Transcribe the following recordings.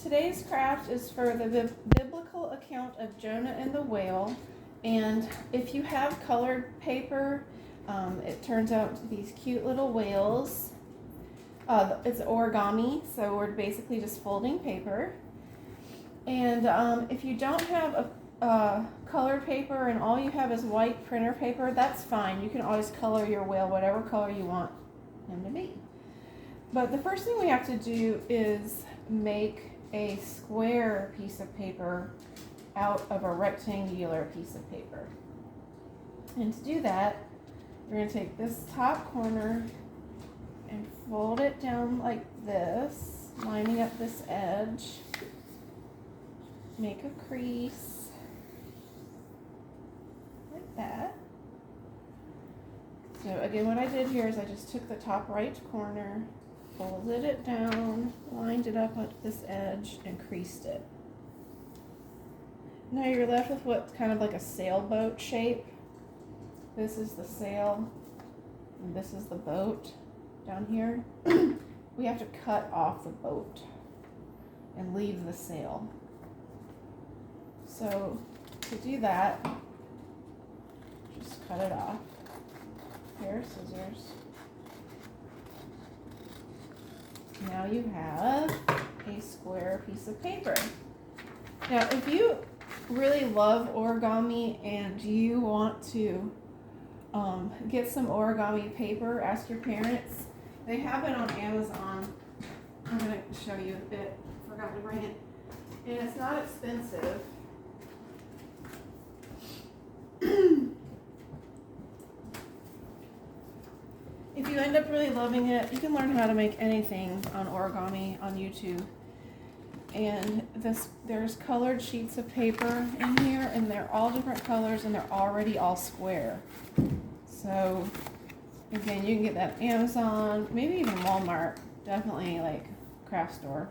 Today's craft is for the biblical account of Jonah and the whale. And if you have colored paper, it turns out to these cute little whales. It's origami, so we're basically just folding paper. And if you don't have a colored paper and all you have is white printer paper, that's fine. You can always color your whale whatever color you want him to be. But the first thing we have to do is make a square piece of paper out of a rectangular piece of paper. And to do that, we're going to take this top corner and fold it down like this, lining up this edge. Make a crease like that. So again, what I did here is I just took the top right corner, folded it down, lined it up at this edge, and creased it. Now you're left with what's kind of like a sailboat shape. This is the sail, and this is the boat down here. We have to cut off the boat and leave the sail. So to do that, just cut it off. Pair of scissors. Now you have a square piece of paper. Now, if you really love origami and you want to get some origami paper, ask your parents. They have it on Amazon. I'm going to show you a bit. Forgot to bring it. And it's not expensive. If you end up really loving it, you can learn how to make anything on origami on YouTube. And there's colored sheets of paper in here, and they're all different colors, and they're already all square. So, again, you can get that at Amazon, maybe even Walmart, definitely like craft store,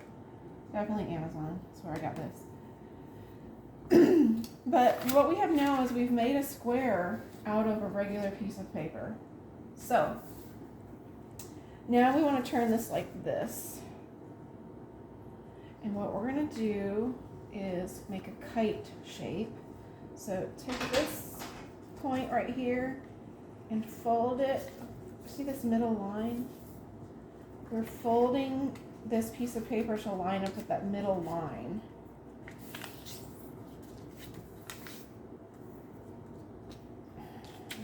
definitely Amazon. That's where I got this. But what we have now is we've made a square out of a regular piece of paper. So, now we want to turn this like this. And what we're going to do is make a kite shape. So take this point right here and fold it. See this middle line? We're folding this piece of paper to line up with that middle line.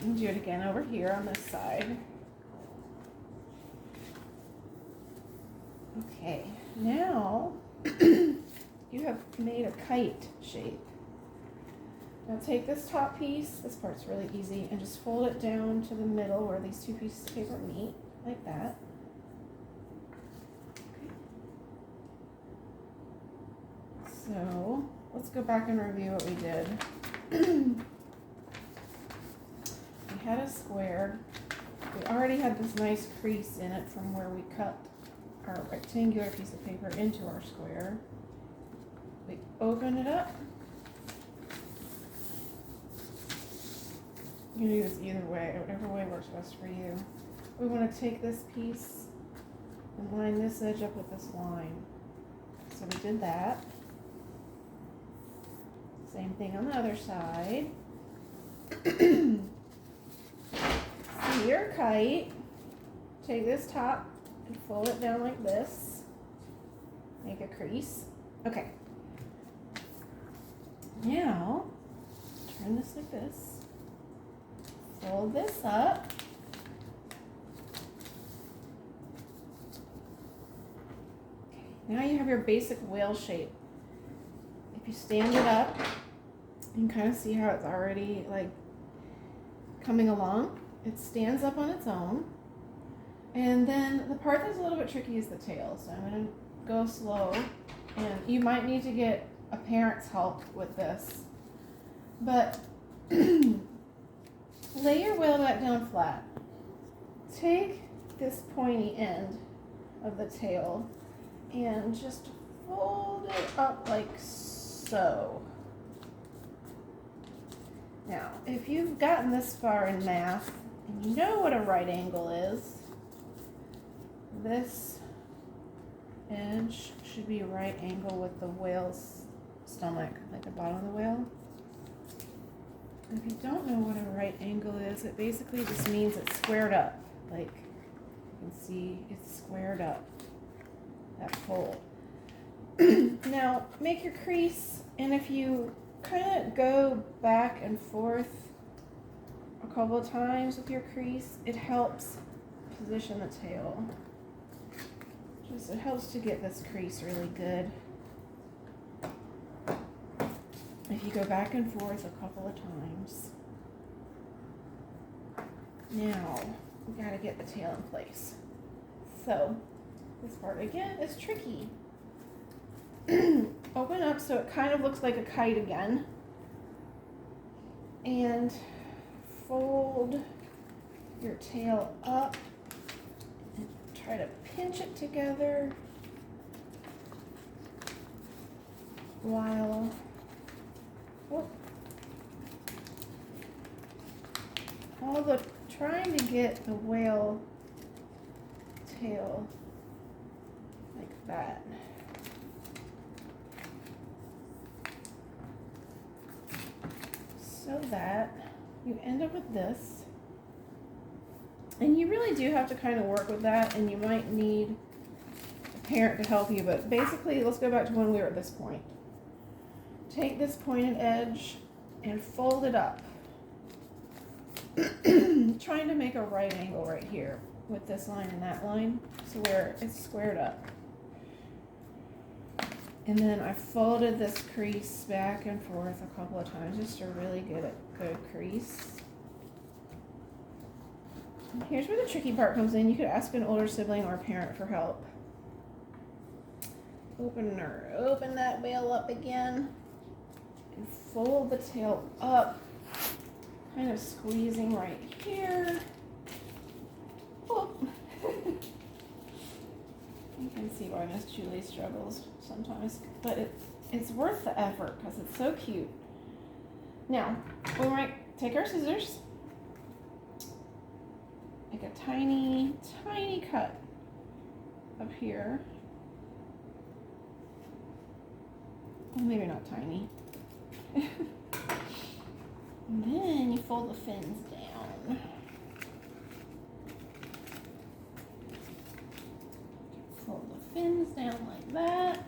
And do it again over here on this side. Okay, now you have made a kite shape. Now take this top piece, this part's really easy, and just fold it down to the middle where these two pieces of paper meet, like that. So let's go back and review what we did. We had a square. We already had this nice crease in it from where we cut our rectangular piece of paper into our square. We open it up. You can do this either way, whatever way works best for you. We want to take this piece and line this edge up with this line. So we did that. Same thing on the other side. See your kite. Take this top and fold it down like this. Make a crease. Okay. Now, turn this like this. Fold this up. Okay. Now you have your basic whale shape. If you stand it up, you can kind of see how it's already like coming along. It stands up on its own. And then the part that's a little bit tricky is the tail. So I'm going to go slow. And you might need to get a parent's help with this. But lay your whale back down flat. Take this pointy end of the tail and just fold it up like so. Now, if you've gotten this far in math, and you know what a right angle is, this edge should be a right angle with the whale's stomach, like the bottom of the whale. And if you don't know what a right angle is, it basically just means it's squared up. Like you can see it's squared up, that fold. Now make your crease, and if you kind of go back and forth a couple of times with your crease, it helps position the tail. It helps to get this crease really good. If you go back and forth a couple of times. Now, we gotta get the tail in place. So, this part again is tricky. Open up so it kind of looks like a kite again. And fold your tail up. Try to pinch it together while trying to get the whale tail like that. So that you end up with this. And you really do have to kind of work with that, and you might need a parent to help you, but basically, let's go back to when we were at this point. Take this pointed edge and fold it up. Trying to make a right angle right here with this line and that line, so where it's squared up. And then I folded this crease back and forth a couple of times just to really get a good crease. Here's where the tricky part comes in. You could ask an older sibling or a parent for help. Open that whale up again and fold the tail up, kind of squeezing right here. Whoop. You can see why Miss Julie struggles sometimes, but it's worth the effort because it's so cute. Now, we might take our scissors, make a tiny, tiny cut up here. Well, maybe not tiny. And then you fold the fins down. Fold the fins down like that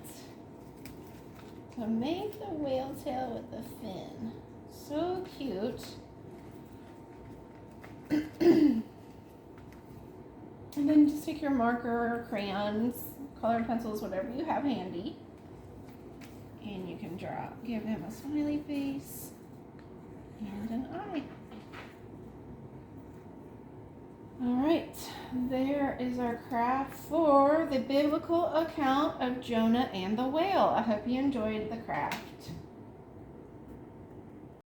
to make the whale tail with the fin. So cute. And then just take your marker or crayons, colored pencils, whatever you have handy, and you can give him a smiley face and an eye. All right, there is our craft for the biblical account of Jonah and the whale. I hope you enjoyed the craft.